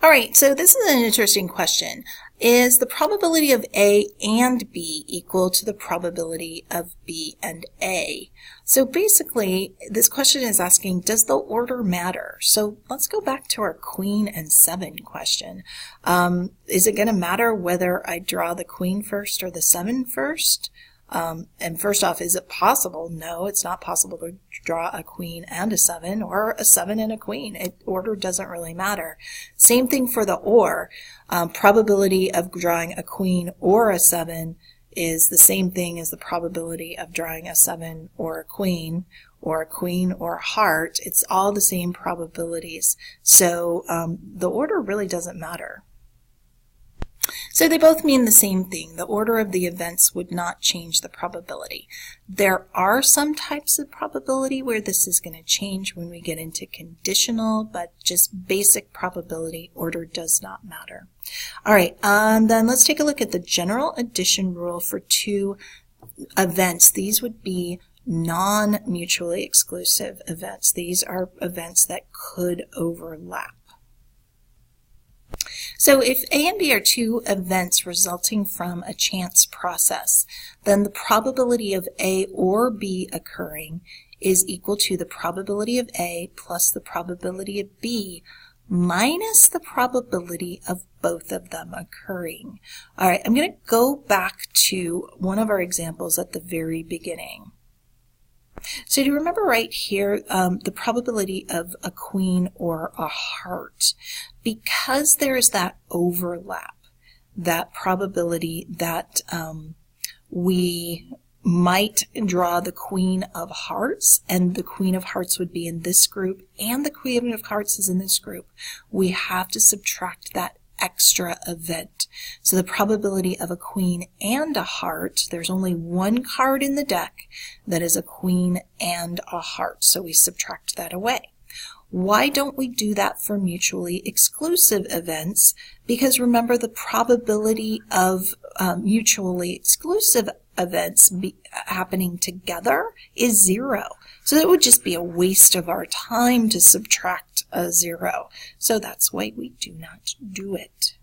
All right, so this is an interesting question. Is the probability of A and B equal to the probability of B and A? So basically, this question is asking, does the order matter? So let's go back to our Queen and 7 question. Is it going to matter whether I draw the Queen first or the 7 first? And first off, is it possible? No, it's not possible to draw a queen and a 7 or a 7 and a queen. Order doesn't really matter. Same thing for the or. Probability of drawing a queen or a 7 is the same thing as the probability of drawing a 7 or a queen or a heart. It's all the same probabilities. So the order really doesn't matter. So they both mean the same thing. The order of the events would not change the probability. There are some types of probability where this is going to change when we get into conditional, but just basic probability, order does not matter. All right, then let's take a look at the general addition rule for 2 events. These would be non-mutually exclusive events. These are events that could overlap. So if A and B are 2 events resulting from a chance process, then the probability of A or B occurring is equal to the probability of A plus the probability of B minus the probability of both of them occurring. All right, I'm going to go back to one of our examples at the very beginning. So do you remember right here the probability of a queen or a heart? Because there is that overlap, that probability that we might draw the queen of hearts, and the queen of hearts would be in this group, and the queen of hearts is in this group, we have to subtract that extra event. So the probability of a queen and a heart, there's only one card in the deck that is a queen and a heart, so we subtract that away. Why don't we do that for mutually exclusive events? Because remember, the probability of mutually exclusive events happening together is 0. So it would just be a waste of our time to subtract a 0. So that's why we do not do it.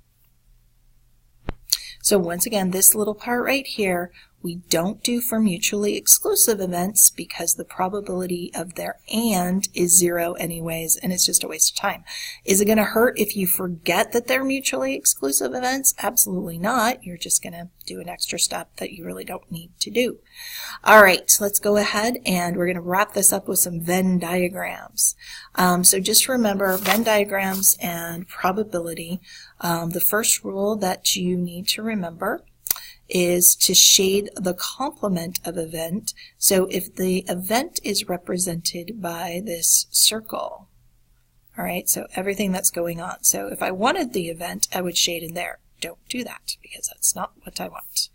So once again, this little part right here, we don't do for mutually exclusive events because the probability of their and is 0 anyways, and it's just a waste of time. Is it going to hurt if you forget that they're mutually exclusive events? Absolutely not. You're just going to do an extra step that you really don't need to do. All right, let's go ahead and we're going to wrap this up with some Venn diagrams. So just remember Venn diagrams and probability. The first rule that you need to remember is to shade the complement of event. So if the event is represented by this circle, all right, so everything that's going on. So if I wanted the event, I would shade in there. Don't do that because that's not what I want.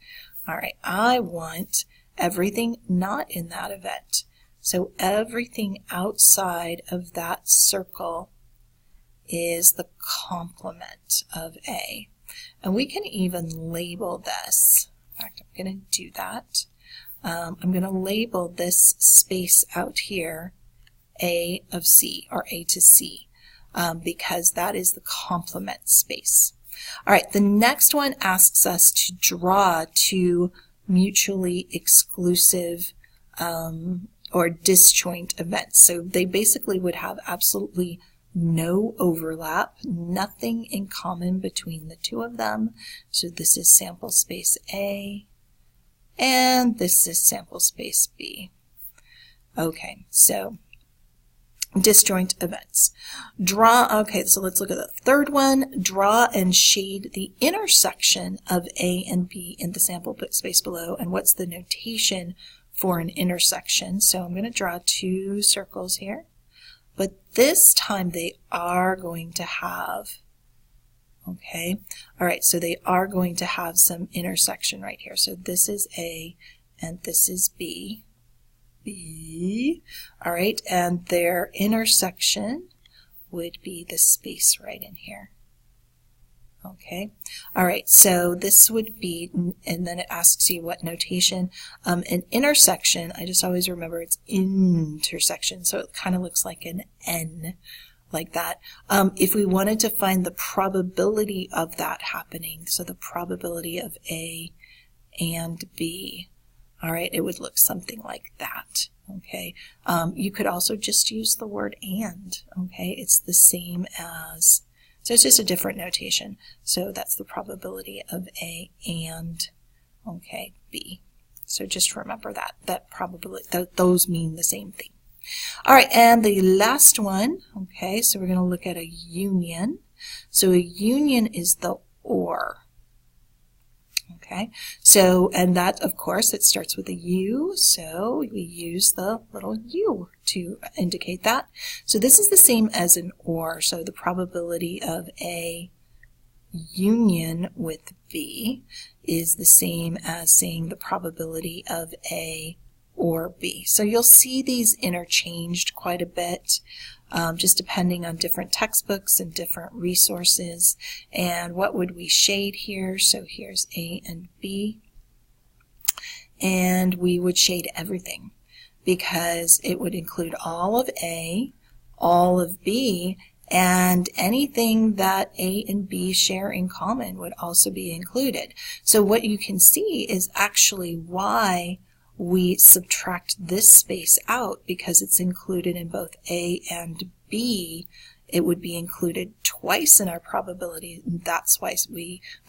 All right, I want everything not in that event. So everything outside of that circle is the complement of A. And we can even label this. In fact, I'm going to do that. I'm going to label this space out here A of C, or A to C, because that is the complement space. All right, the next one asks us to draw 2 mutually exclusive or disjoint events. So they basically would have absolutely no overlap, nothing in common between the 2 of them. So this is sample space A, and this is sample space B. Okay, so disjoint events. Okay, so let's look at the third one. Draw and shade the intersection of A and B in the sample space below. And what's the notation for an intersection? So I'm going to draw 2 circles here. But this time they are going to have, okay, all right, so they are going to have some intersection right here. So this is A and this is B. All right, and their intersection would be the space right in here. Okay, all right, so this would be, and then it asks you what notation. An intersection, I just always remember it's intersection, so it kind of looks like an N. like that. If we wanted to find the probability of that happening, so the probability of A and B, all right, it would look something like that. Okay, you could also just use the word and. Okay, it's the same as, so it's just a different notation. So that's the probability of A and, okay, B. So just remember that probability, those mean the same thing. All right, and the last one, okay, so we're going to look at a union. So a union is the or. Okay, so, and that, of course, it starts with a U, so we use the little U to indicate that. So this is the same as an or, so the probability of A union with B is the same as saying the probability of A or B. So you'll see these interchanged quite a bit, just depending on different textbooks and different resources. And what would we shade here? So here's A and B. And we would shade everything because it would include all of A, all of B, and anything that A and B share in common would also be included. So what you can see is actually why we subtract this space out, because it's included in both A and B. It would be included twice in our probability. And that's why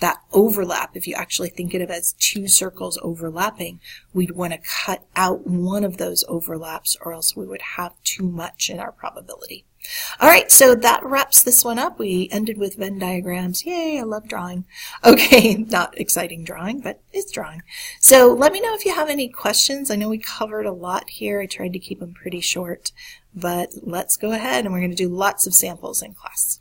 that overlap, if you actually think of it as two circles overlapping, we'd want to cut out one of those overlaps or else we would have too much in our probability. All right, so that wraps this one up. We ended with Venn diagrams. Yay, I love drawing. Okay, not exciting drawing, but it's drawing. So let me know if you have any questions. I know we covered a lot here. I tried to keep them pretty short, but let's go ahead and we're going to do lots of samples in class.